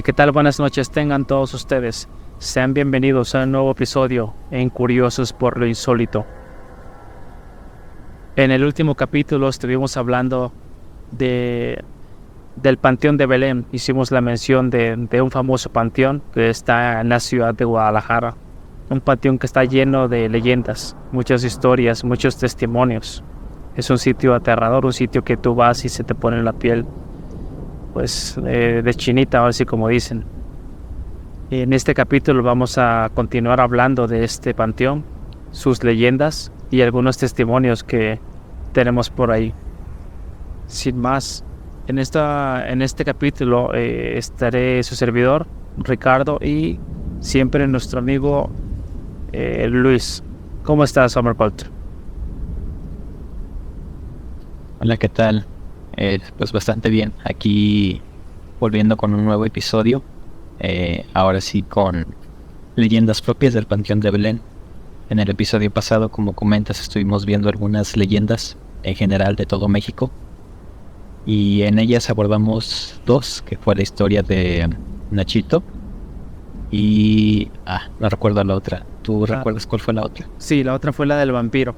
¿Y qué tal? Buenas noches tengan todos ustedes. Sean bienvenidos a un nuevo episodio en Curiosos por lo Insólito. En el último capítulo estuvimos hablando del Panteón de Belén. Hicimos la mención de un famoso panteón que está en la ciudad de Guadalajara. Un panteón que está lleno de leyendas, muchas historias, muchos testimonios. Es un sitio aterrador, un sitio que tú vas y se te pone la piel pues de chinita, así como dicen. En este capítulo vamos a continuar hablando de este panteón, sus leyendas y algunos testimonios que tenemos por ahí. Sin más, en este capítulo estaré su servidor, Ricardo, y siempre nuestro amigo Luis. ¿Cómo estás, Summer Coulter? Hola, ¿qué tal? Pues bastante bien. Aquí volviendo con un nuevo episodio. Ahora sí con leyendas propias del Panteón de Belén. En el episodio pasado, como comentas, estuvimos viendo algunas leyendas en general de todo México. Y en ellas abordamos dos, que fue la historia de Nachito. Y... no recuerdo la otra. ¿Tú recuerdas cuál fue la otra? Sí, la otra fue la del vampiro.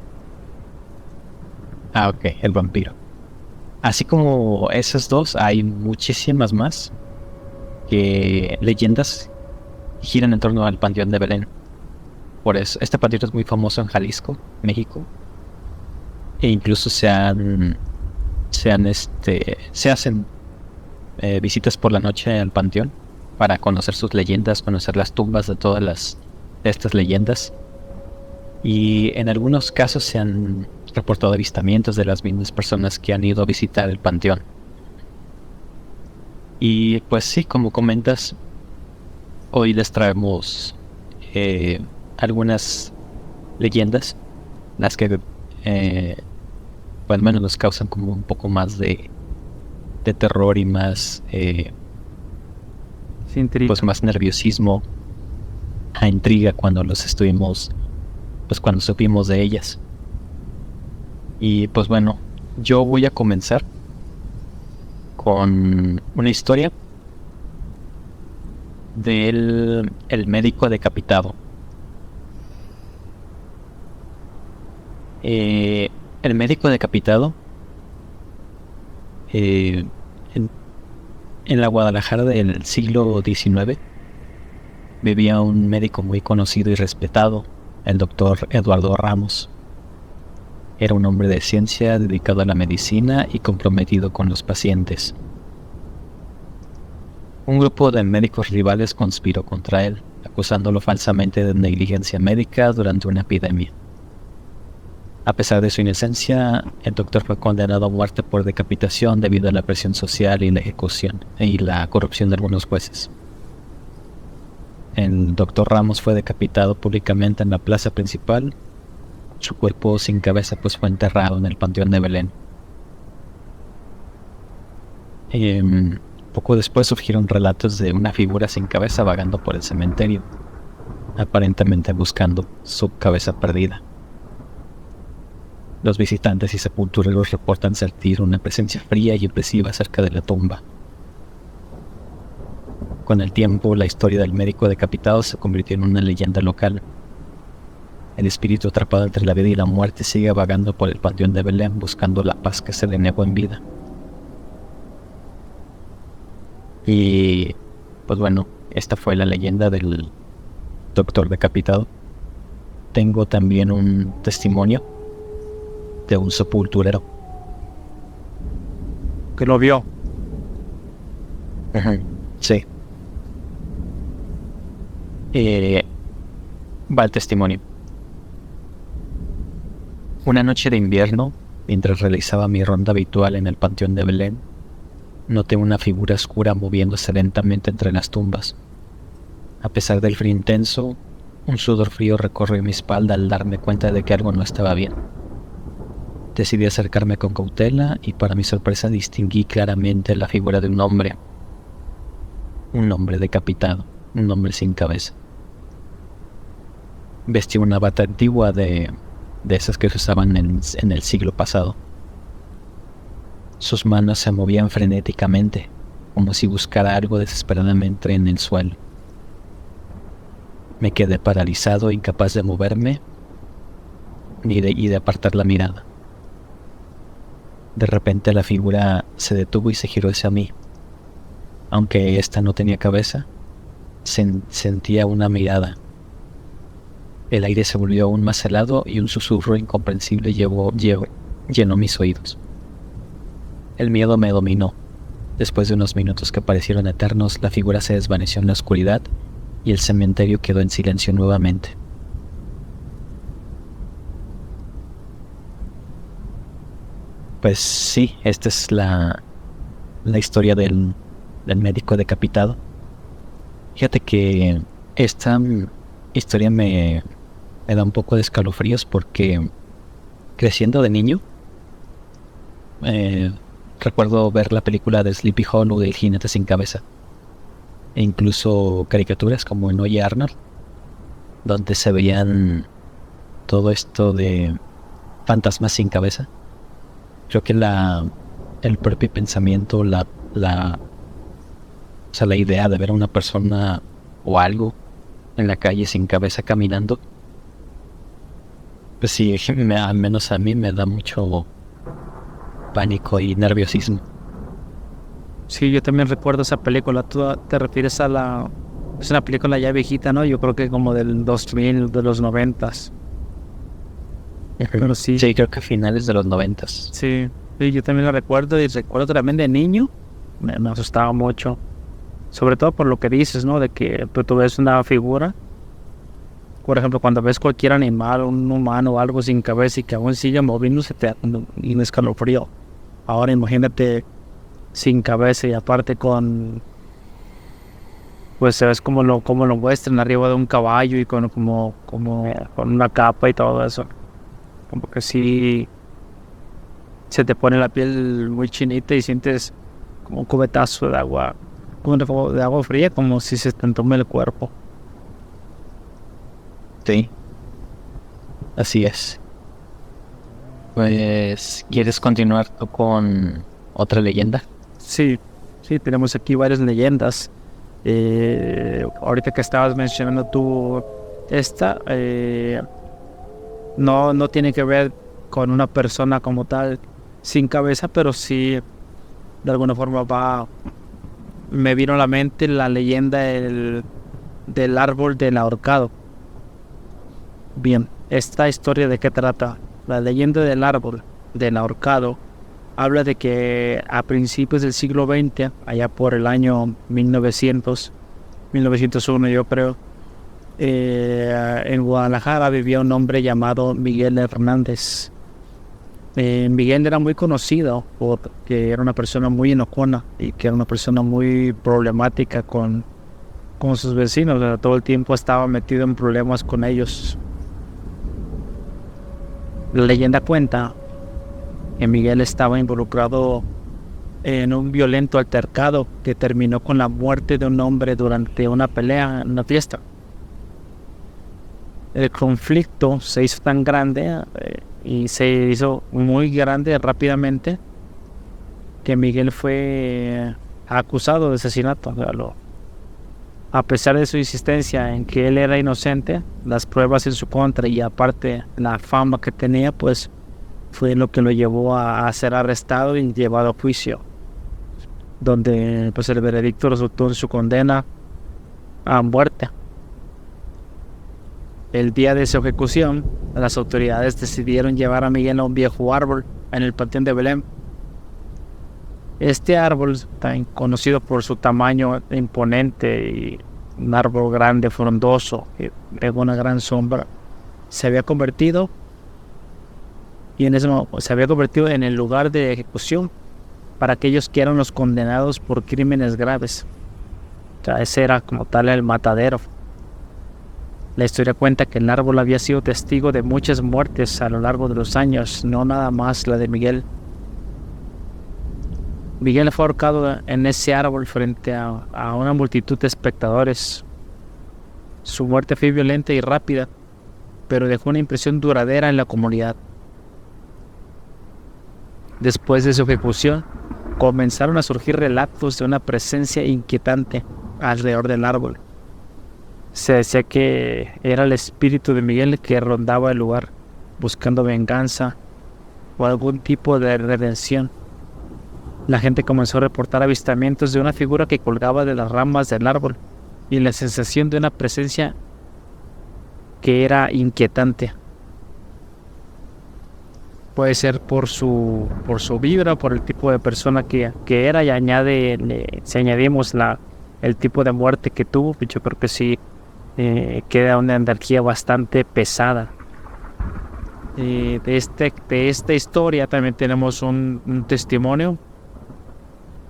Ok, el vampiro. Así como esas dos, hay muchísimas más que leyendas giran en torno al Panteón de Belén. Por eso, este panteón es muy famoso en Jalisco, México. E incluso se hacen visitas por la noche al panteón para conocer sus leyendas, conocer las tumbas de de estas leyendas. Y en algunos casos se han reportado avistamientos de las mismas personas que han ido a visitar el panteón. Y pues sí, como comentas, hoy les traemos algunas leyendas, las que pues al menos nos causan como un poco más de terror y más pues más nerviosismo, a intriga cuando cuando supimos de ellas. Y pues bueno, yo voy a comenzar con una historia del médico decapitado. El médico decapitado en la Guadalajara del siglo XIX vivía un médico muy conocido y respetado, el doctor Eduardo Ramos. Era un hombre de ciencia dedicado a la medicina y comprometido con los pacientes. Un grupo de médicos rivales conspiró contra él, acusándolo falsamente de negligencia médica durante una epidemia. A pesar de su inocencia, el doctor fue condenado a muerte por decapitación debido a la presión social y la ejecución y la corrupción de algunos jueces. El doctor Ramos fue decapitado públicamente en la plaza principal. Su cuerpo sin cabeza fue enterrado en el Panteón de Belén. Poco después surgieron relatos de una figura sin cabeza vagando por el cementerio, aparentemente buscando su cabeza perdida. Los visitantes y sepultureros reportan sentir una presencia fría y opresiva cerca de la tumba. Con el tiempo, la historia del médico decapitado se convirtió en una leyenda local. El espíritu atrapado entre la vida y la muerte sigue vagando por el Panteón de Belén buscando la paz que se le negó en vida. Y pues bueno, esta fue la leyenda del doctor decapitado. Tengo también un testimonio de un sepulturero que lo vio. Sí. Va el testimonio. Una noche de invierno, mientras realizaba mi ronda habitual en el Panteón de Belén, noté una figura oscura moviéndose lentamente entre las tumbas. A pesar del frío intenso, un sudor frío recorrió mi espalda al darme cuenta de que algo no estaba bien. Decidí acercarme con cautela y para mi sorpresa distinguí claramente la figura de un hombre decapitado, un hombre sin cabeza. Vestía una bata antigua de esas que se usaban en el siglo pasado. Sus manos se movían frenéticamente como si buscara algo desesperadamente en el suelo. Me quedé paralizado, incapaz de moverme y de apartar la mirada. De repente la figura se detuvo y se giró hacia mí. Aunque ésta no tenía cabeza, sentía una mirada. El aire se volvió aún más helado y un susurro incomprensible llenó mis oídos. El miedo me dominó. Después de unos minutos que parecieron eternos, la figura se desvaneció en la oscuridad y el cementerio quedó en silencio nuevamente. Pues sí, esta es la historia del médico decapitado. Fíjate que esta historia me da un poco de escalofríos porque creciendo de niño, recuerdo ver la película de Sleepy Hollow del jinete sin cabeza e incluso caricaturas como en Oye Arnold, donde se veían todo esto de fantasmas sin cabeza. Creo que el propio pensamiento, o sea, la idea de ver a una persona o algo en la calle sin cabeza caminando, pues sí, al menos a mí me da mucho pánico y nerviosismo. Sí, yo también recuerdo esa película. Tú te refieres a es una película ya viejita, ¿no? Yo creo que como del 2000, de los 90s. Pero sí. Sí, creo que a finales de los 90s. Sí, yo también la recuerdo y recuerdo también de niño. Me asustaba mucho. Sobre todo por lo que dices, ¿no? De que tú ves una figura. Por ejemplo, cuando ves cualquier animal, un humano o algo sin cabeza y que aún sigue moviéndose, te da un escalofrío. Ahora imagínate sin cabeza y aparte pues se ves como lo muestran arriba de un caballo y como con una capa y todo eso. Como que sí se te pone la piel muy chinita y sientes como un cubetazo de agua, de agua fría, como si se te entume el cuerpo. Sí, así es. Pues, ¿quieres continuar tú con otra leyenda? Sí, tenemos aquí varias leyendas. Ahorita que estabas mencionando tú esta, no tiene que ver con una persona como tal sin cabeza, pero sí de alguna forma me vino a la mente la leyenda del árbol del ahorcado. Bien, esta historia, ¿de qué trata? La leyenda del árbol del ahorcado habla de que a principios del siglo XX, allá por el año 1901 yo creo, en Guadalajara vivía un hombre llamado Miguel Hernández. Miguel era muy conocido porque era una persona muy enojona y que era una persona muy problemática con sus vecinos. O sea, todo el tiempo estaba metido en problemas con ellos. La leyenda cuenta que Miguel estaba involucrado en un violento altercado que terminó con la muerte de un hombre durante una pelea en una fiesta. El conflicto se hizo tan grande y se hizo muy grande rápidamente que Miguel fue acusado de asesinato. O sea, a pesar de su insistencia en que él era inocente, las pruebas en su contra y aparte la fama que tenía, pues fue lo que lo llevó a ser arrestado y llevado a juicio, donde pues el veredicto resultó en su condena a muerte. El día de su ejecución, las autoridades decidieron llevar a Miguel a un viejo árbol en el Panteón de Belén. Este árbol, tan conocido por su tamaño imponente y un árbol grande, frondoso, que pegó una gran sombra, se había convertido en el lugar de ejecución para aquellos que eran los condenados por crímenes graves. O sea, ese era como tal el matadero. La historia cuenta que el árbol había sido testigo de muchas muertes a lo largo de los años, no nada más la de Miguel. Miguel fue ahorcado en ese árbol frente a una multitud de espectadores. Su muerte fue violenta y rápida, pero dejó una impresión duradera en la comunidad. Después de su ejecución, comenzaron a surgir relatos de una presencia inquietante alrededor del árbol. Se decía que era el espíritu de Miguel que rondaba el lugar, buscando venganza o algún tipo de redención. La gente comenzó a reportar avistamientos de una figura que colgaba de las ramas del árbol y la sensación de una presencia que era inquietante. Puede ser por su vibra, por el tipo de persona que era, y si añadimos el tipo de muerte que tuvo, yo creo que sí queda una energía bastante pesada. De esta historia también tenemos un testimonio.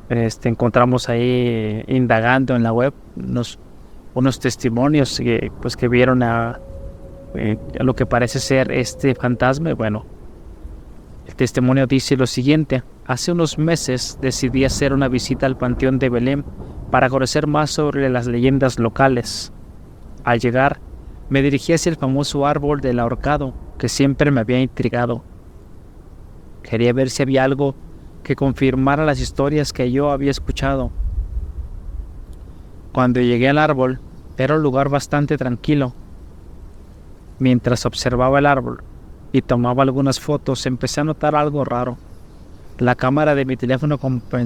Encontramos ahí, indagando en la web, unos testimonios que vieron a lo que parece ser este fantasma. Bueno, el testimonio dice lo siguiente: hace unos meses decidí hacer una visita al Panteón de Belén para conocer más sobre las leyendas locales. Al llegar, me dirigí hacia el famoso árbol del ahorcado, que siempre me había intrigado. Quería ver si había algo que confirmara las historias que yo había escuchado. Cuando llegué al árbol, era un lugar bastante tranquilo. Mientras observaba el árbol y tomaba algunas fotos, empecé a notar algo raro. La cámara de mi teléfono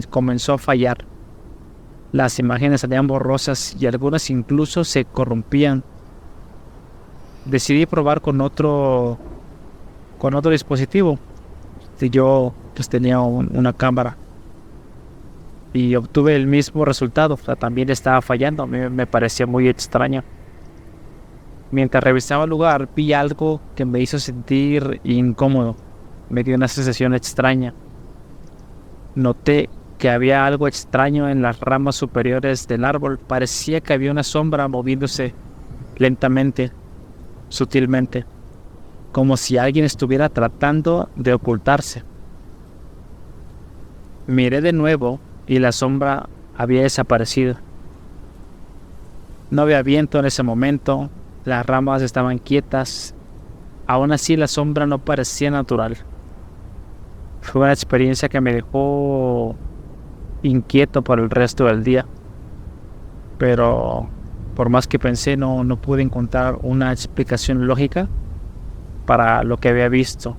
comenzó a fallar. Las imágenes salían borrosas y algunas incluso se corrompían. Decidí probar con otro dispositivo. Yo tenía una cámara y obtuve el mismo resultado. O sea, también estaba fallando. A mí me parecía muy extraño. Mientras revisaba el lugar, vi algo que me hizo sentir incómodo. Me dio una sensación extraña. Noté que había algo extraño en las ramas superiores del árbol. Parecía que había una sombra moviéndose lentamente, sutilmente, como si alguien estuviera tratando de ocultarse. Miré de nuevo y la sombra había desaparecido. No había viento en ese momento. Las ramas estaban quietas. Aún así, la sombra no parecía natural. Fue una experiencia que me dejó inquieto por el resto del día. Pero por más que pensé, no pude encontrar una explicación lógica para lo que había visto.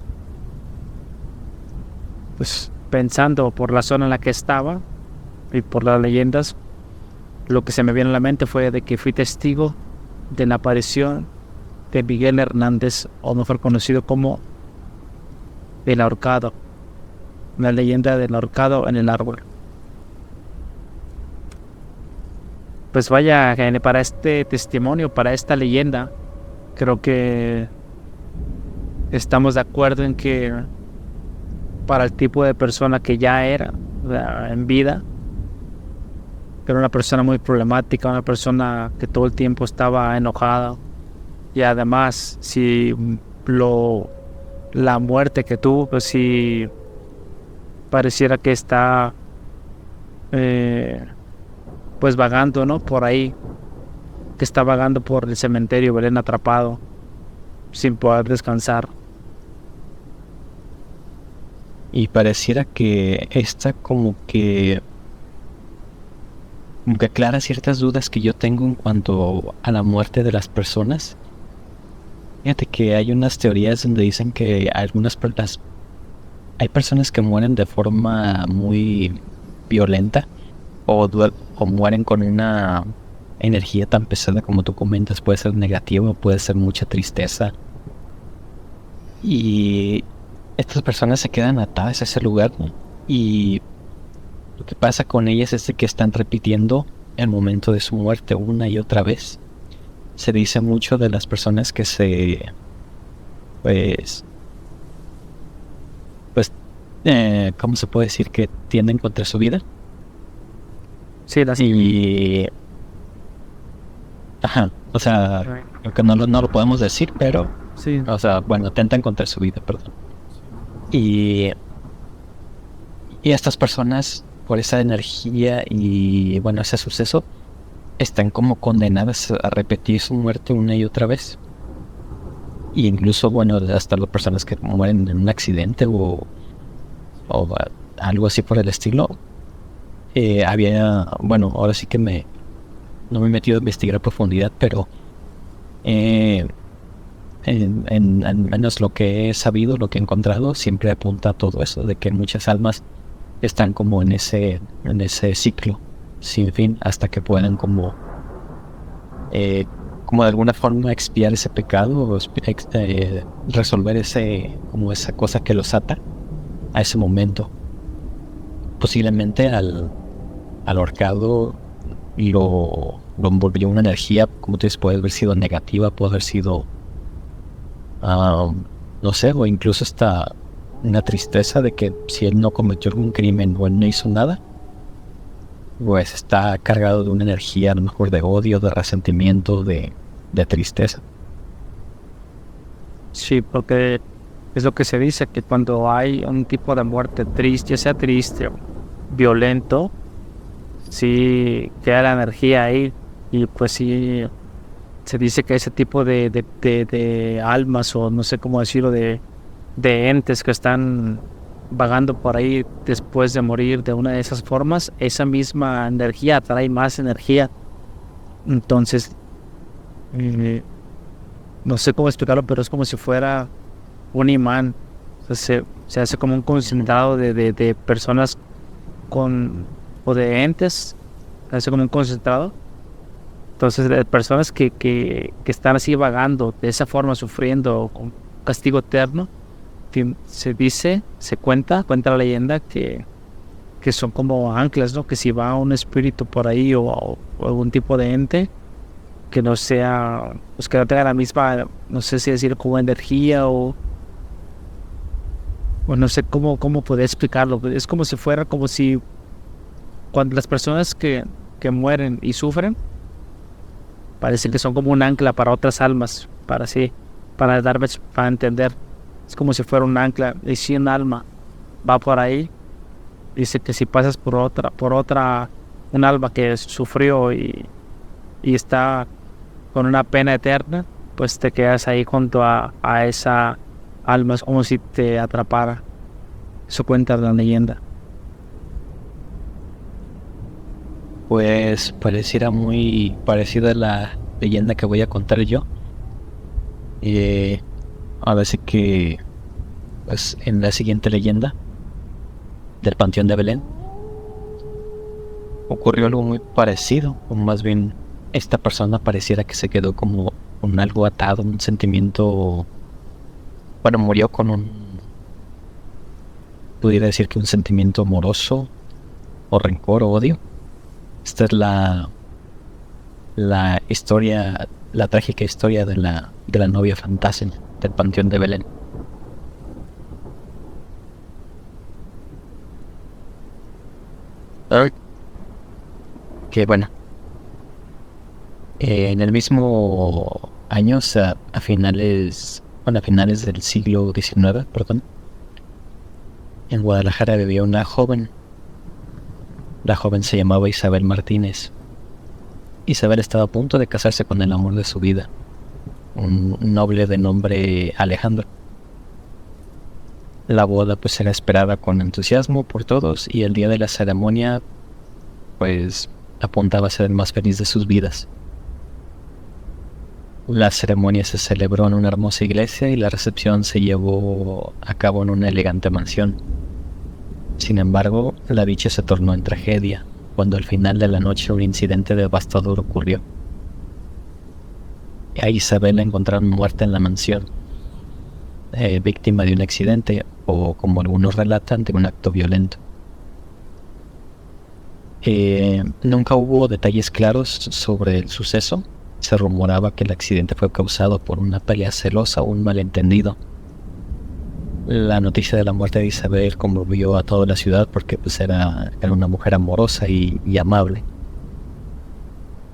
Pues pensando por la zona en la que estaba y por las leyendas, lo que se me vino a la mente fue de que fui testigo de la aparición de Miguel Hernández, o mejor conocido como el ahorcado, una leyenda del ahorcado en el árbol. Pues vaya, para este testimonio, para esta leyenda, creo que estamos de acuerdo en que para el tipo de persona que ya era en vida, era una persona muy problemática, una persona que todo el tiempo estaba enojada, y además la muerte que tuvo, pues sí pareciera que está pues vagando, ¿no? Por ahí, que está vagando por el cementerio Belén, atrapado, sin poder descansar. Y pareciera que esta como que aclara ciertas dudas que yo tengo en cuanto a la muerte de las personas. Fíjate que hay unas teorías donde dicen que hay personas que mueren de forma muy violenta o mueren con una energía tan pesada como tú comentas. Puede ser negativa, puede ser mucha tristeza. Y estas personas se quedan atadas a ese lugar, ¿no? Y lo que pasa con ellas es que están repitiendo el momento de su muerte una y otra vez. Se dice mucho de las personas que ¿cómo se puede decir? Que tienden contra su vida. Sí, Ajá, o sea, creo que no lo podemos decir, pero sí. O sea, bueno, atentan contra su vida, perdón. Y estas personas, por esa energía y bueno, ese suceso, están como condenadas a repetir su muerte una y otra vez. Y incluso, bueno, hasta las personas que mueren en un accidente o algo así por el estilo, bueno, ahora sí que no me he metido a investigar a profundidad, pero eh, al menos lo que he sabido, lo que he encontrado, siempre apunta a todo eso, de que muchas almas están como en ese ciclo sin fin hasta que puedan como de alguna forma expiar ese pecado o resolver esa cosa que los ata a ese momento. Posiblemente al ahorcado lo envolvió una energía, como tú dices, puede haber sido negativa, puede haber sido no sé, o incluso hasta una tristeza de que si él no cometió algún crimen o él no hizo nada, pues está cargado de una energía a lo mejor de odio, de resentimiento, de tristeza. Sí, porque es lo que se dice, que cuando hay un tipo de muerte triste, ya sea triste o violento, sí queda la energía ahí. Y pues sí, se dice que ese tipo de almas, o no sé cómo decirlo, de entes que están vagando por ahí después de morir de una de esas formas, esa misma energía atrae más energía. Entonces, eh, no sé cómo explicarlo, pero es como si fuera un imán. O sea, se hace como un concentrado de personas o de entes, se hace como un concentrado. Entonces, de personas que están así vagando, de esa forma, sufriendo con castigo eterno, cuenta la leyenda que son como anclas, ¿no? Que si va un espíritu por ahí o algún tipo de ente que no sea, pues que no tenga la misma, no sé si decir como energía o no sé cómo poder explicarlo. Es como si fuera, como si cuando las personas que mueren y sufren, parece que son como un ancla para otras almas, para entender. Es como si fuera un ancla, y si un alma va por ahí, dice que si pasas un alma que sufrió y está con una pena eterna, pues te quedas ahí junto a esa alma, es como si te atrapara. Eso cuenta la leyenda. Pues pareciera muy parecida a la leyenda que voy a contar yo. Ahora sí que, pues en la siguiente leyenda del Panteón de Belén ocurrió algo muy parecido, o más bien esta persona pareciera que se quedó como con algo atado, un sentimiento, bueno, murió con pudiera decir que un sentimiento amoroso o rencor o odio. Esta es la historia, la trágica historia de la novia fantasma del Panteón de Belén. Que bueno, en el mismo año, o sea, a finales del siglo XIX, perdón, en Guadalajara vivía una joven. La joven se llamaba Isabel Martínez. Isabel estaba a punto de casarse con el amor de su vida, un noble de nombre Alejandro. La boda pues era esperada con entusiasmo por todos y el día de la ceremonia pues apuntaba a ser el más feliz de sus vidas. La ceremonia se celebró en una hermosa iglesia y la recepción se llevó a cabo en una elegante mansión. Sin embargo, la dicha se tornó en tragedia cuando al final de la noche un incidente devastador ocurrió. A Isabel la encontraron muerta en la mansión, víctima de un accidente o, como algunos relatan, de un acto violento. Nunca hubo detalles claros sobre el suceso. Se rumoraba que el accidente fue causado por una pelea celosa o un malentendido. La noticia de la muerte de Isabel conmovió a toda la ciudad porque pues era una mujer amorosa y amable.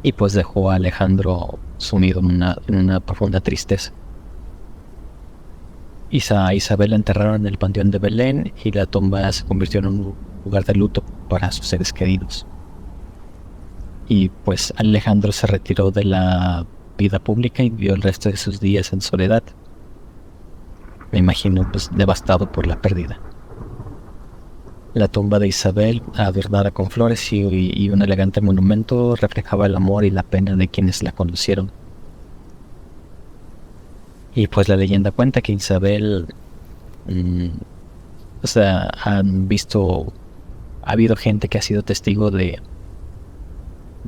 Y pues dejó a Alejandro sumido en una profunda tristeza. A Isabel la enterraron en el Panteón de Belén y la tumba se convirtió en un lugar de luto para sus seres queridos. Y pues Alejandro se retiró de la vida pública y vivió el resto de sus días en soledad. Me imagino pues devastado por la pérdida. La tumba de Isabel, adornada con flores y un elegante monumento, reflejaba el amor y la pena de quienes la conocieron. Y pues la leyenda cuenta que Isabel, mm, o sea, ha habido gente que ha sido testigo de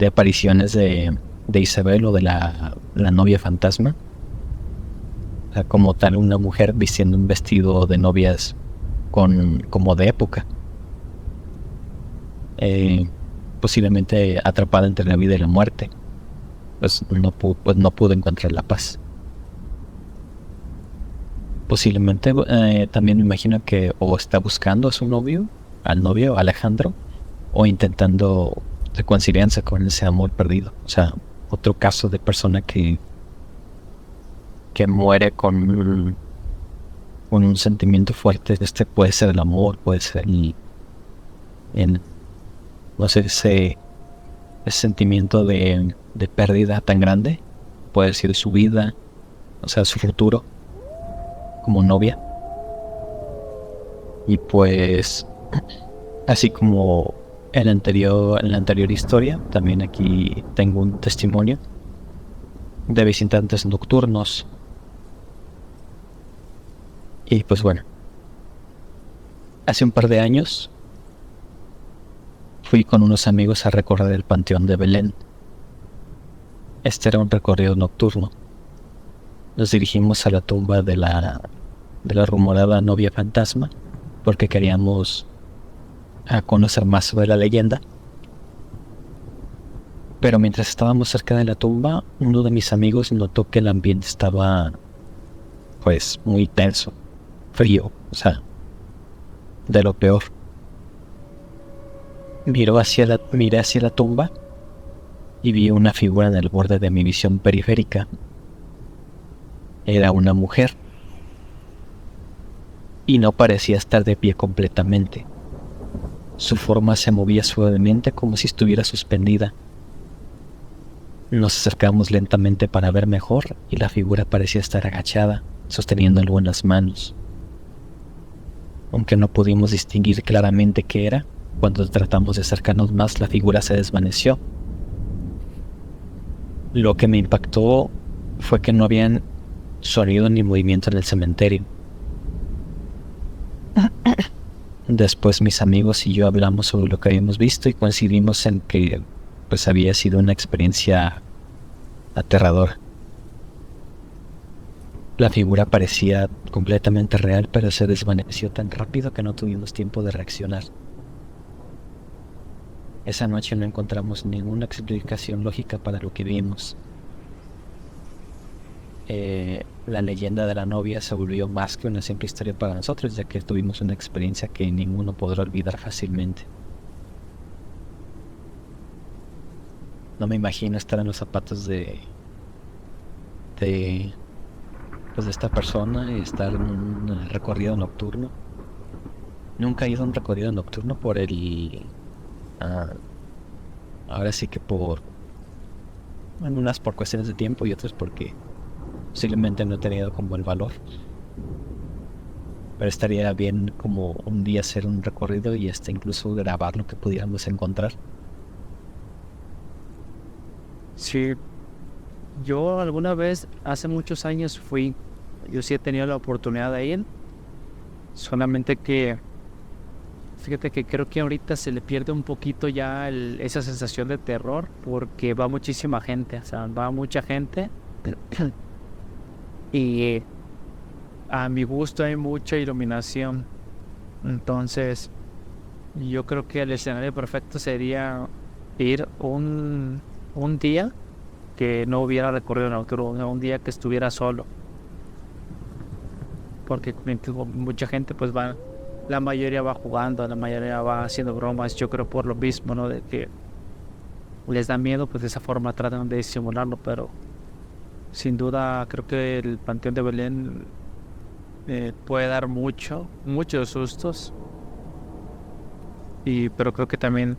apariciones de Isabel o de la novia fantasma. O sea, como tal, una mujer vistiendo un vestido de novias como de época. Posiblemente atrapada entre la vida y la muerte. Pues no pudo encontrar la paz. Posiblemente también me imagino que o está buscando a su novio, al novio Alejandro, o intentando reconciliarse con ese amor perdido. O sea, otro caso de persona que muere con un sentimiento fuerte. Este puede ser el amor, puede ser no sé, ese sentimiento de pérdida tan grande, puede ser su vida, o sea, su futuro como novia. Y pues, así como en la anterior historia, también aquí tengo un testimonio de visitantes nocturnos. Y pues bueno, hace un par de años fui con unos amigos a recorrer el Panteón de Belén. Este era un recorrido nocturno. Nos dirigimos a la tumba de la rumorada novia fantasma porque queríamos conocer más sobre la leyenda. Pero mientras estábamos cerca de la tumba, uno de mis amigos notó que el ambiente estaba pues muy tenso, frío, o sea, de lo peor. Miré hacia la tumba y vi una figura en el borde de mi visión periférica. Era una mujer y no parecía estar de pie completamente. Su forma se movía suavemente como si estuviera suspendida. Nos acercamos lentamente para ver mejor y la figura parecía estar agachada, sosteniendo algo en las manos. Aunque no pudimos distinguir claramente qué era, cuando tratamos de acercarnos más, la figura se desvaneció. Lo que me impactó fue que no habían sonido ni movimiento en el cementerio. Después mis amigos y yo hablamos sobre lo que habíamos visto y coincidimos en que pues había sido una experiencia aterradora. La figura parecía completamente real, pero se desvaneció tan rápido que no tuvimos tiempo de reaccionar. Esa noche no encontramos ninguna explicación lógica para lo que vimos. La leyenda de la novia se volvió más que una simple historia para nosotros, ya que tuvimos una experiencia que ninguno podrá olvidar fácilmente. No me imagino estar en los zapatos de pues de esta persona y estar en un recorrido nocturno. Nunca he ido a un recorrido nocturno ahora sí que unas por cuestiones de tiempo y otras porque posiblemente no he tenido como el valor. Pero estaría bien como un día hacer un recorrido y incluso grabar lo que pudiéramos encontrar. Sí, yo alguna vez, hace muchos años yo sí he tenido la oportunidad de ir, solamente que, fíjate que creo que ahorita se le pierde un poquito ya esa sensación de terror porque va muchísima gente, o sea, va mucha gente y a mi gusto hay mucha iluminación, entonces yo creo que el escenario perfecto sería ir un día que no hubiera recorrido nocturno, un día que estuviera solo, porque mucha gente pues va, la mayoría va jugando, la mayoría va haciendo bromas, yo creo por lo mismo, ¿no? De que les da miedo, pues de esa forma tratan de disimularlo, pero sin duda creo que el Panteón de Belén puede dar muchos sustos, pero creo que también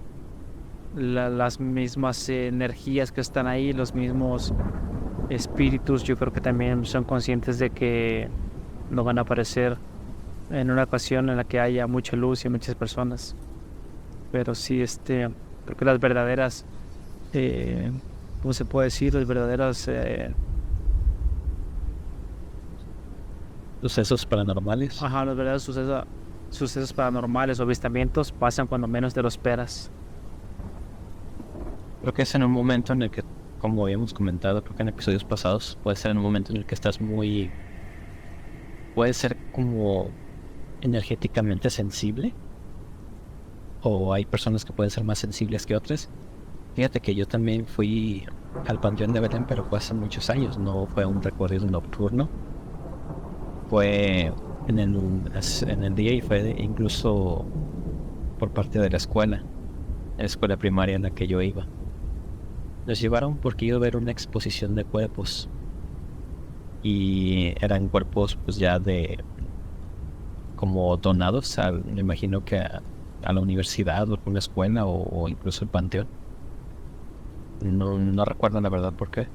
las mismas energías que están ahí, los mismos espíritus, yo creo que también son conscientes de que no van a aparecer en una ocasión en la que haya mucha luz y muchas personas. Pero sí, creo que las verdaderas, eh, ¿cómo se puede decir? Las verdaderas, Sucesos paranormales. ajá, los verdaderos sucesos paranormales o avistamientos pasan cuando menos te lo esperas. Creo que es en un momento en el que, como habíamos comentado, creo que en episodios pasados, puede ser en un momento en el que estás muy... Puede ser como energéticamente sensible, o hay personas que pueden ser más sensibles que otras. Fíjate que yo también fui al Panteón de Belén, pero fue hace muchos años, no fue un recorrido nocturno. Fue en el día y fue incluso por parte de la escuela primaria en la que yo iba. Nos llevaron porque iba a ver una exposición de cuerpos y eran cuerpos pues ya de como donados, me imagino que a la universidad o alguna escuela o incluso el panteón. No recuerdo la verdad por qué,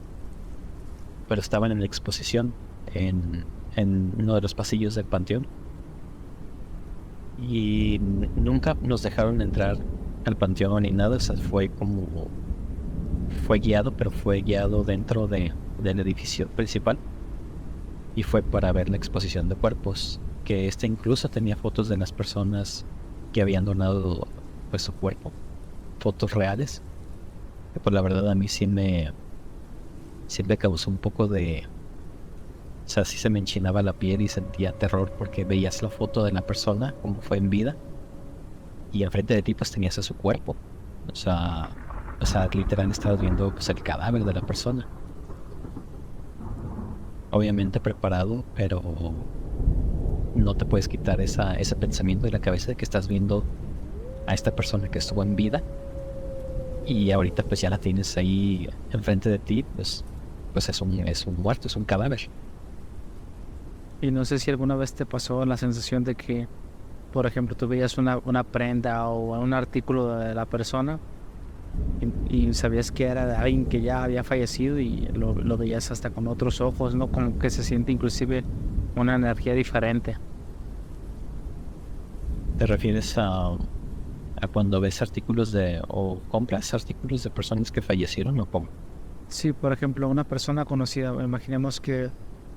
pero estaban en la exposición en uno de los pasillos del panteón y nunca nos dejaron entrar al panteón ni nada. O sea, fue guiado, pero fue guiado dentro del edificio principal y fue para ver la exposición de cuerpos, que incluso tenía fotos de las personas que habían donado pues su cuerpo, fotos reales, que pues la verdad a mí sí me causó un poco de... O sea, sí se me enchinaba la piel y sentía terror porque veías la foto de la persona como fue en vida y enfrente de ti pues tenías a su cuerpo. O sea, literal estabas viendo pues el cadáver de la persona. Obviamente preparado, pero no te puedes quitar ese pensamiento de la cabeza de que estás viendo a esta persona que estuvo en vida y ahorita pues ya la tienes ahí enfrente de ti, pues es un muerto, es un cadáver. Y no sé si alguna vez te pasó la sensación de que, por ejemplo, tú veías una prenda o un artículo de la persona y sabías que era de alguien que ya había fallecido y lo veías hasta con otros ojos, ¿no? Como que se siente inclusive una energía diferente. ¿Te refieres a cuando ves artículos o compras artículos de personas que fallecieron o cómo? Sí, por ejemplo, una persona conocida, imaginemos que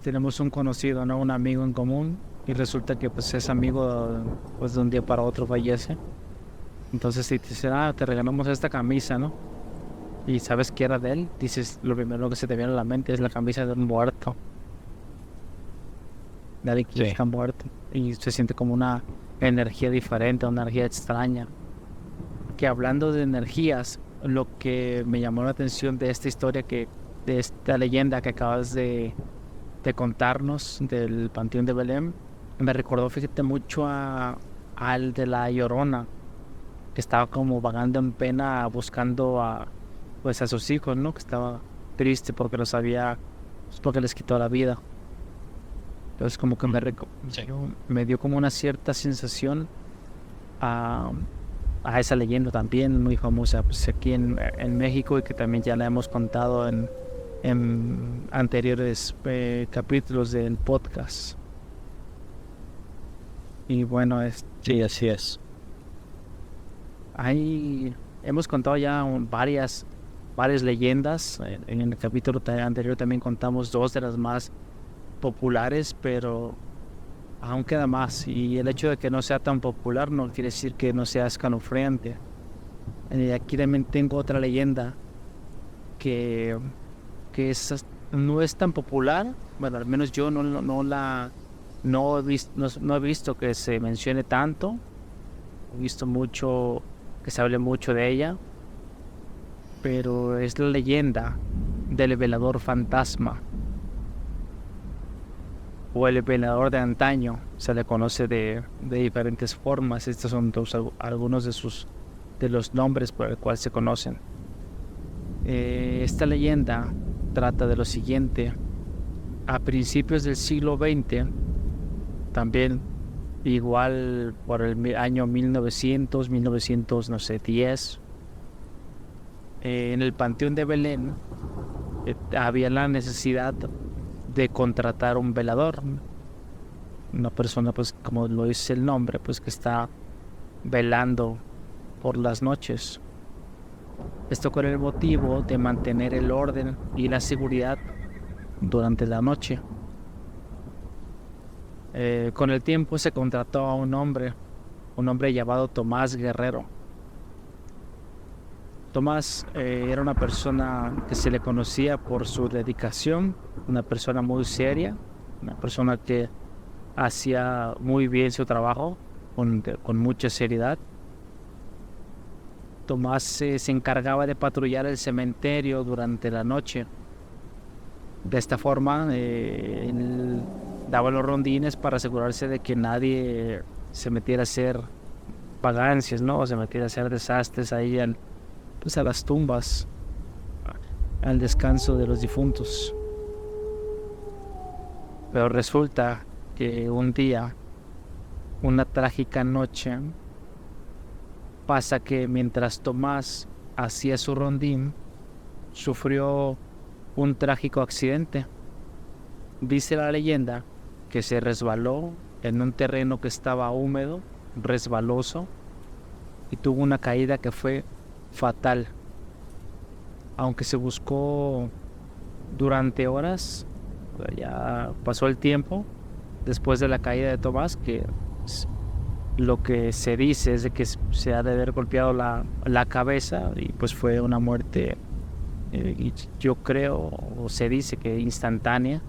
tenemos un conocido, ¿no? Un amigo en común y resulta que pues ese amigo pues de un día para otro fallece. Entonces si te dicen, te regalamos esta camisa, ¿no? Y sabes que era de él, dices, lo primero que se te viene a la mente es la camisa de un muerto, de alguien que Sí. está muerto. Y se siente como una energía diferente, una energía extraña. Que hablando de energías, lo que me llamó la atención de esta historia, de esta leyenda que acabas de contarnos del Panteón de Belén, me recordó, fíjate, mucho al de la Llorona, que estaba como vagando en pena buscando pues a sus hijos, ¿no? Que estaba triste porque pues porque les quitó la vida. Entonces como que Sí. me dio como una cierta sensación a, a esa leyenda también muy famosa pues aquí en México y que también ya la hemos contado en anteriores capítulos del podcast. Y bueno, Sí, así es. hemos contado ya varias leyendas. En el capítulo anterior también contamos dos de las más populares, pero aún queda más. Y el hecho de que no sea tan popular no quiere decir que no sea escalofriante. Aquí también tengo otra leyenda que, no es tan popular. Bueno, al menos yo no he visto que se mencione tanto. He visto mucho que se hable mucho de ella, pero es la leyenda del velador fantasma o el velador de antaño. Se le conoce de diferentes formas. Estos son algunos de los nombres por el cual se conocen. Esta leyenda trata de lo siguiente: a principios del siglo XX, también igual por el año 1900, no sé, 10, en el Panteón de Belén había la necesidad de contratar un velador. una persona, pues como lo dice el nombre, pues que está velando por las noches. Esto con el motivo de mantener el orden y la seguridad durante la noche. Con el tiempo se contrató a un hombre llamado Tomás Guerrero. Tomás era una persona que se le conocía por su dedicación, una persona muy seria, una persona que hacía muy bien su trabajo con mucha seriedad. Tomás se encargaba de patrullar el cementerio durante la noche. De esta forma, él daba los rondines para asegurarse de que nadie se metiera a hacer vagancias, ¿no? O se metiera a hacer desastres ahí pues a las tumbas, al descanso de los difuntos. Pero resulta que un día, una trágica noche, pasa que mientras Tomás hacía su rondín, sufrió un trágico accidente. Dice la leyenda que se resbaló en un terreno que estaba húmedo, resbaloso, y tuvo una caída que fue fatal. Aunque se buscó durante horas, ya pasó el tiempo después de la caída de Tomás, que lo que se dice es de que se ha de haber golpeado la cabeza y pues fue una muerte, y yo creo, o se dice que instantánea.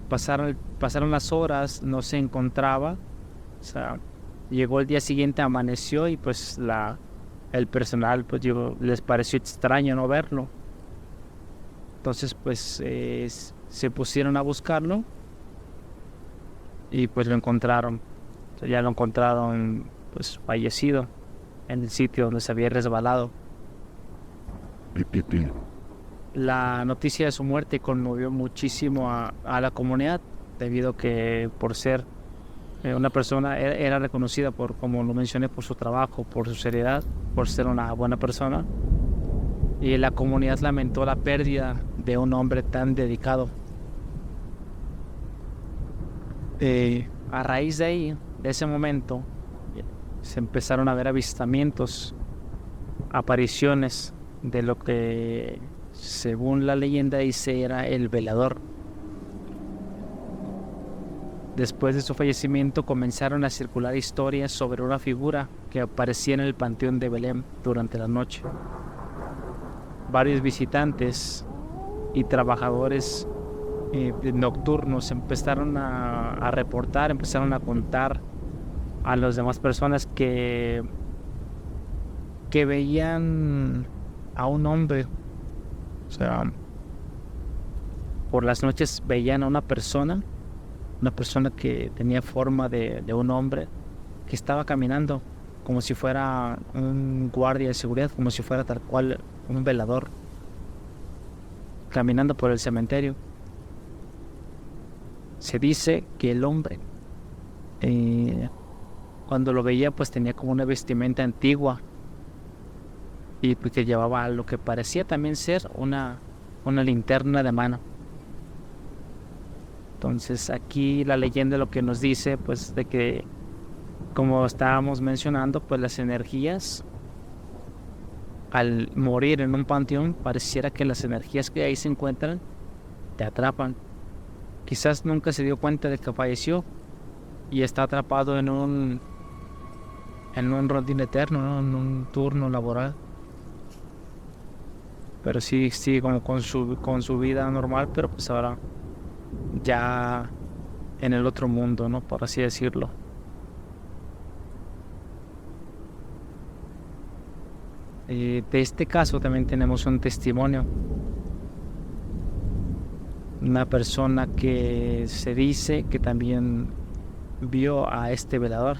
Pasaron las horas, no se encontraba, o sea, llegó el día siguiente, amaneció y pues el personal pues les pareció extraño no verlo. Entonces pues se pusieron a buscarlo y pues lo encontraron. O sea, ya lo encontraron pues fallecido en el sitio donde se había resbalado. La noticia de su muerte conmovió muchísimo a la comunidad, debido a que por ser una persona, era reconocida por, como lo mencioné, por su trabajo, por su seriedad, por ser una buena persona. Y la comunidad lamentó la pérdida de un hombre tan dedicado. A raíz de ahí, de ese momento, se empezaron a ver avistamientos, apariciones de lo que, según la leyenda dice, era el velador. Después de su fallecimiento comenzaron a circular historias sobre una figura que aparecía en el panteón de Belén durante la noche. Varios visitantes y trabajadores nocturnos empezaron a reportar, empezaron a contar a las demás personas que veían a un hombre. O sea, por las noches veían a una persona que tenía forma de un hombre, que estaba caminando como si fuera un guardia de seguridad, como si fuera tal cual un velador, caminando por el cementerio. Se dice que el hombre, cuando lo veía, pues tenía como una vestimenta antigua y pues que llevaba lo que parecía también ser una linterna de mano. Entonces aquí la leyenda lo que nos dice, pues de que, como estábamos mencionando, pues las energías, al morir en un panteón, pareciera que las energías que ahí se encuentran te atrapan. Quizás nunca se dio cuenta de que falleció y está atrapado en un rondín eterno, ¿no? En un turno laboral. Pero sí, como con su vida normal, pero pues ahora ya en el otro mundo, ¿no? Por así decirlo. De este caso también tenemos un testimonio. Una persona que se dice que también vio a este velador.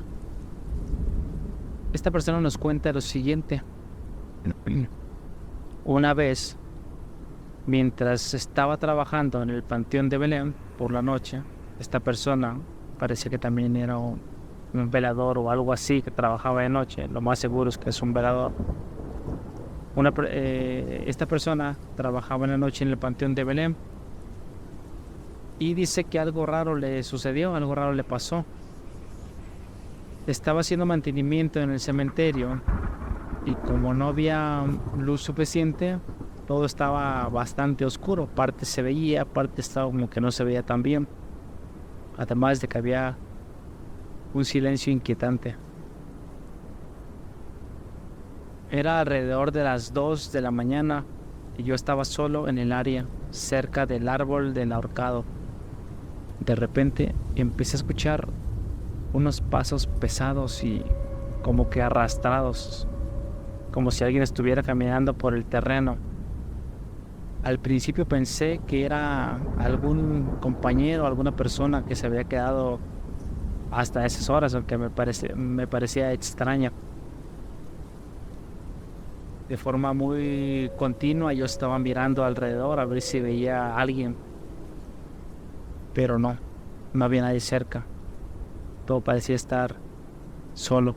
Esta persona nos cuenta lo siguiente. Una vez, mientras estaba trabajando en el panteón de Belén por la noche, esta persona parecía que también era un velador o algo así, que trabajaba de noche. Lo más seguro es que es un velador. Esta persona trabajaba en la noche en el panteón de Belén Y dice que algo raro le sucedió, algo raro le pasó. Estaba haciendo mantenimiento en el cementerio y como no había luz suficiente, todo estaba bastante oscuro. Parte se veía, parte estaba como que no se veía tan bien. Además de que había un silencio inquietante. Era alrededor de las 2 de la mañana y yo estaba solo en el área, cerca del árbol del ahorcado. De repente empecé a escuchar unos pasos pesados y como que arrastrados, como si alguien estuviera caminando por el terreno. Al principio pensé que era algún compañero, alguna persona que se había quedado hasta esas horas, aunque me parecía extraña. De forma muy continua yo estaba mirando alrededor a ver si veía a alguien, pero no había nadie cerca. Todo parecía estar solo.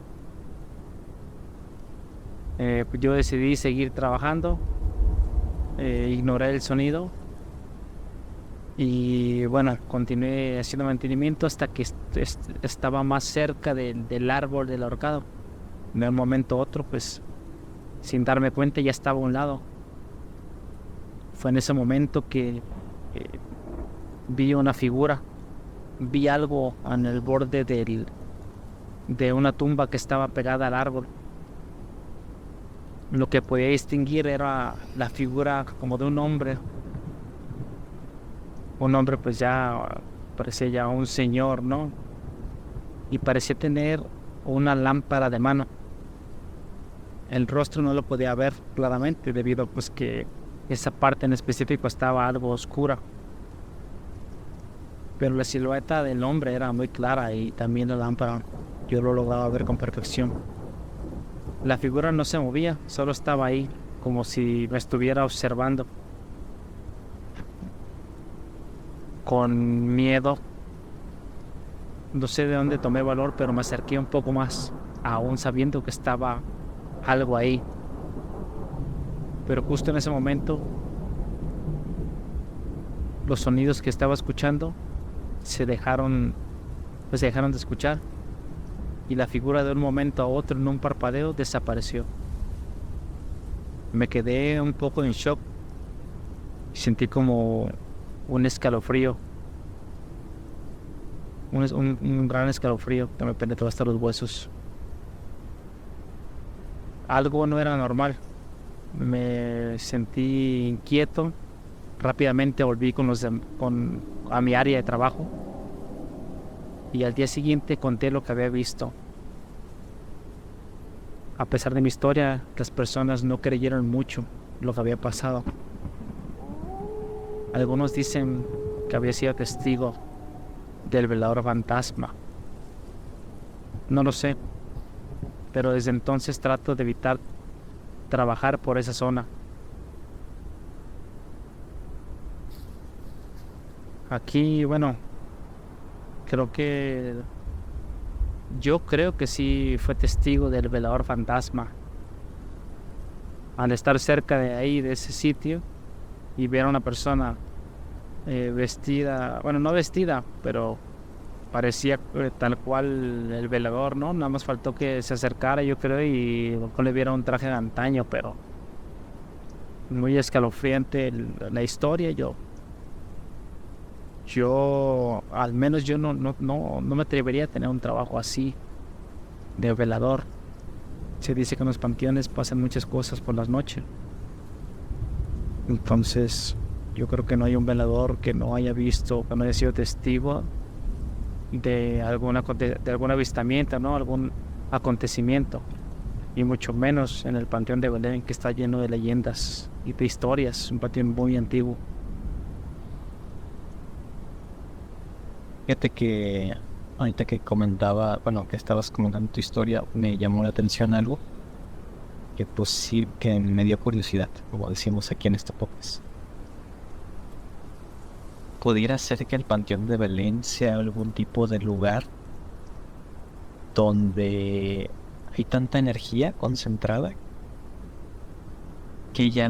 Yo decidí seguir trabajando, ignoré el sonido y bueno, continué haciendo mantenimiento hasta que estaba más cerca del árbol del ahorcado. De un momento a otro, pues sin darme cuenta ya estaba a un lado. Fue en ese momento que vi una figura, vi algo en el borde de una tumba que estaba pegada al árbol. Lo que podía distinguir era la figura como de un hombre pues ya parecía ya un señor, ¿no? Y parecía tener una lámpara de mano. El rostro no lo podía ver claramente debido pues que esa parte en específico estaba algo oscura. Pero la silueta del hombre era muy clara y también la lámpara yo lo lograba ver con perfección. La figura no se movía, solo estaba ahí, como si me estuviera observando. Con miedo, no sé de dónde tomé valor, pero me acerqué un poco más, aún sabiendo que estaba algo ahí. Pero justo en ese momento, los sonidos que estaba escuchando se dejaron de escuchar y la figura de un momento a otro en un parpadeo desapareció. Me quedé un poco en shock y sentí como un escalofrío, un gran escalofrío que me penetró hasta los huesos. Algo no era normal, me sentí inquieto. Rápidamente volví a mi área de trabajo y al día siguiente conté lo que había visto. A pesar de mi historia, las personas no creyeron mucho lo que había pasado. Algunos dicen que había sido testigo del velador fantasma. No lo sé, pero desde entonces trato de evitar trabajar por esa zona. Aquí, bueno, yo creo que sí fue testigo del velador fantasma. Al estar cerca de ahí, de ese sitio, y ver a una persona vestida, bueno, no vestida, pero parecía tal cual el velador, ¿no? Nada más faltó que se acercara, yo creo, y le viera un traje de antaño, pero muy escalofriante la historia. Al menos yo no me atrevería a tener un trabajo así de velador. Se dice que en los panteones pasan muchas cosas por las noches. Entonces, yo creo que no hay un velador que no haya visto, que no haya sido testigo de algún avistamiento, ¿no? Algún acontecimiento. Y mucho menos en el Panteón de Belén, que está lleno de leyendas y de historias. Un panteón muy antiguo. Fíjate que ahorita que comentaba, bueno, que estabas comentando tu historia, me llamó la atención algo que pues sí, que me dio curiosidad, como decimos aquí en este podcast. ¿Pudiera ser que el Panteón de Belén sea algún tipo de lugar donde hay tanta energía concentrada que ya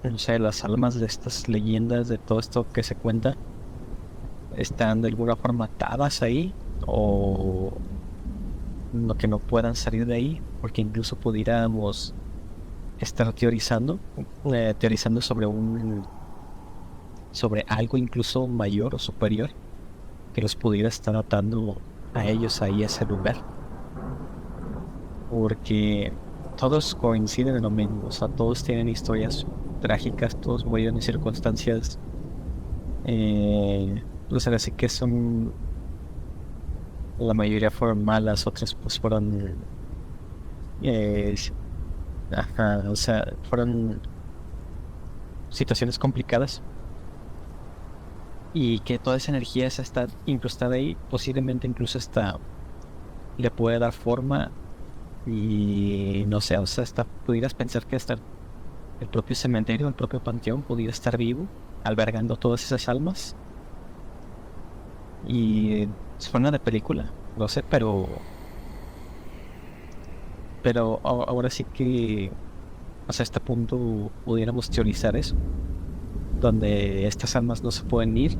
no sé, las almas de estas leyendas, de todo esto que se cuenta, están de alguna forma atadas ahí, o no, que no puedan salir de ahí, porque incluso pudiéramos estar teorizando sobre algo incluso mayor o superior que los pudiera estar atando a ellos ahí a ese lugar, porque todos coinciden en lo mismo, o sea, todos tienen historias trágicas, todos murieron en circunstancias, o sea, así que son, la mayoría fueron malas, otras pues fueron, eh, ajá, o sea, fueron situaciones complicadas, y que toda esa energía esa está incrustada ahí, posiblemente incluso hasta le puede dar forma. Y no sé, o sea, hasta pudieras pensar que hasta el propio cementerio, el propio panteón pudiera estar vivo, albergando todas esas almas. Y suena de película, lo sé, pero ahora sí que hasta este punto pudiéramos teorizar eso, donde estas almas no se pueden ir,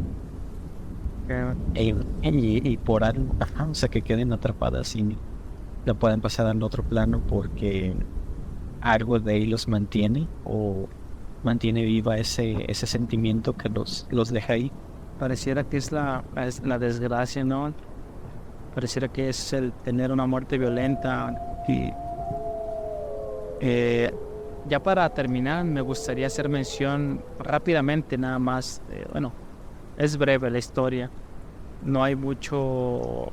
y por algo, ajá, o sea, que queden atrapadas y no pueden pasar al otro plano porque algo de ahí los mantiene, o mantiene viva ese sentimiento que los deja ahí. Pareciera que es la desgracia, ¿no? Pareciera que es el tener una muerte violenta. Y ya para terminar, me gustaría hacer mención rápidamente, nada más. Bueno, es breve la historia. No hay mucho.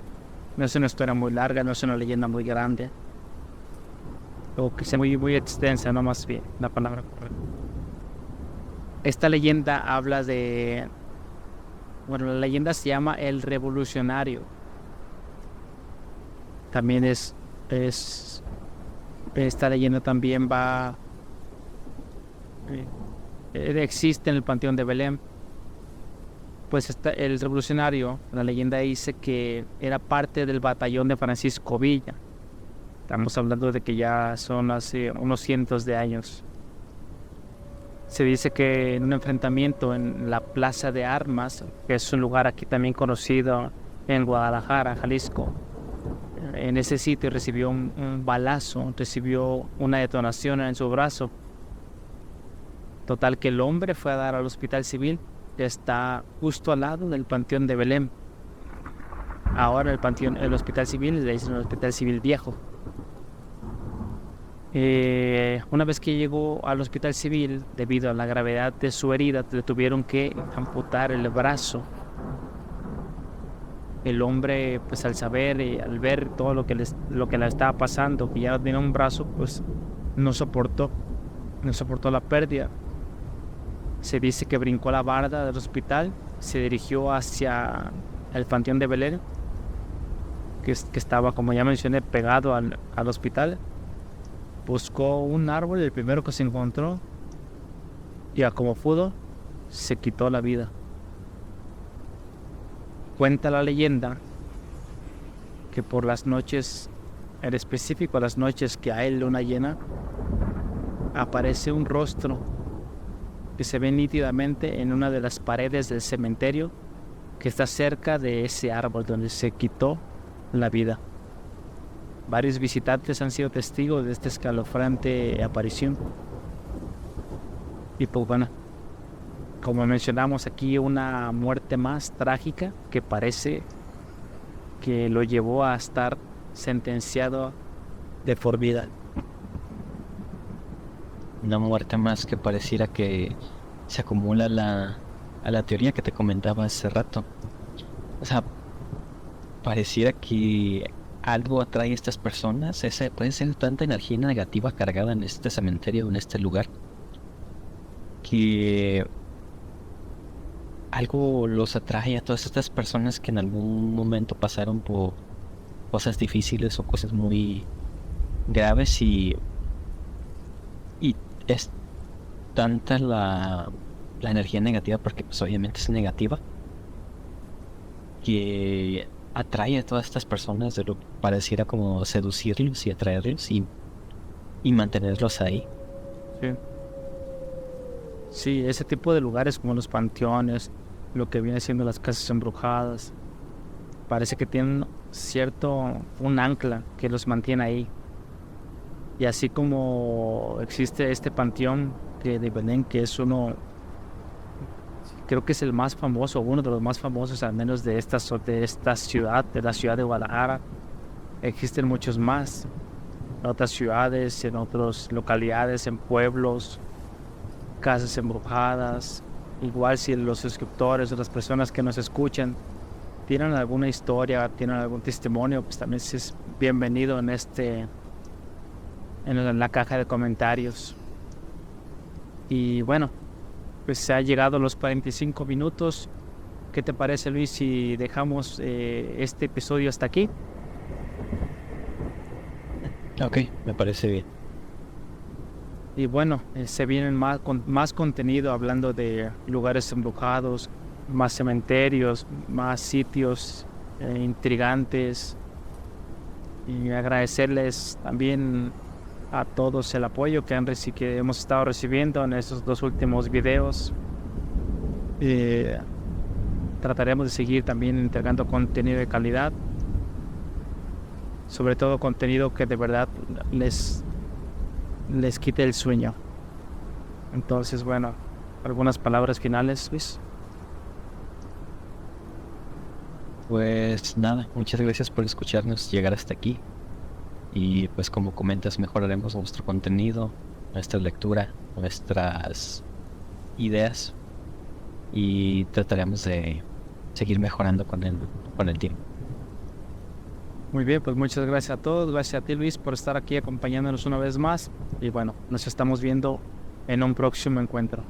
No es una historia muy larga, no es una leyenda muy grande. O que sea muy, muy extensa, no más bien, la palabra correcta. Esta leyenda habla de. Bueno, la leyenda se llama El Revolucionario. También es esta leyenda también existe en el Panteón de Belén. Pues el revolucionario, la leyenda dice que era parte del batallón de Francisco Villa. Estamos hablando de que ya son hace unos cientos de años. Se dice que en un enfrentamiento en la Plaza de Armas, que es un lugar aquí también conocido en Guadalajara, Jalisco, en ese sitio recibió un balazo, recibió una detonación en su brazo. Total que el hombre fue a dar al hospital civil, que está justo al lado del Panteón de Belén. Ahora el hospital civil le dicen el hospital civil viejo. Una vez que llegó al hospital civil, debido a la gravedad de su herida, le tuvieron que amputar el brazo. El hombre, pues al saber y al ver todo lo que le estaba pasando, que ya no tenía un brazo, pues no soportó la pérdida. Se dice que brincó la barda del hospital, se dirigió hacia el Panteón de Belén, que estaba, como ya mencioné, pegado al hospital. Buscó un árbol, el primero que se encontró, y a como pudo, se quitó la vida. Cuenta la leyenda que por las noches, en específico las noches que hay luna llena, aparece un rostro que se ve nítidamente en una de las paredes del cementerio que está cerca de ese árbol donde se quitó la vida. Varios visitantes han sido testigos de esta escalofriante aparición. Y pues bueno, como mencionamos aquí, una muerte más trágica que parece que lo llevó a estar sentenciado de por vida. Una muerte más que pareciera que se acumula a la teoría que te comentaba hace rato. O sea, pareciera que algo atrae a estas personas. Puede ser tanta energía negativa cargada en este cementerio, en este lugar, que algo los atrae a todas estas personas que en algún momento pasaron por cosas difíciles o cosas muy graves, y es tanta la energía negativa, porque pues obviamente es negativa, que atrae a todas estas personas, de lo que pareciera como seducirlos y atraerlos y mantenerlos ahí. Sí. Sí, ese tipo de lugares como los panteones, lo que viene siendo las casas embrujadas, parece que tienen un ancla que los mantiene ahí. Y así como existe este panteón de Belén, que es creo que es el más famoso, uno de los más famosos al menos de esta ciudad, de la ciudad de Guadalajara. Existen muchos más en otras ciudades, en otras localidades, en pueblos, casas embrujadas. Igual si los suscriptores o las personas que nos escuchan tienen alguna historia, tienen algún testimonio, pues también es bienvenido en la caja de comentarios. Y bueno, pues se ha llegado a los 45 minutos. ¿Qué te parece, Luis, si dejamos este episodio hasta aquí? Ok, me parece bien. Y bueno, se vienen más contenido hablando de lugares embrujados, más cementerios, más sitios intrigantes. Y agradecerles también a todos el apoyo que hemos estado recibiendo en estos 2 últimos videos. Trataremos de seguir también entregando contenido de calidad, sobre todo contenido que de verdad les quite el sueño. Entonces, bueno, algunas palabras finales, Luis. Pues nada, muchas gracias por escucharnos llegar hasta aquí. Y pues como comentas, mejoraremos nuestro contenido, nuestra lectura, nuestras ideas y trataremos de seguir mejorando con el tiempo. Muy bien, pues muchas gracias a todos. Gracias a ti, Luis, por estar aquí acompañándonos una vez más. Y bueno, nos estamos viendo en un próximo encuentro.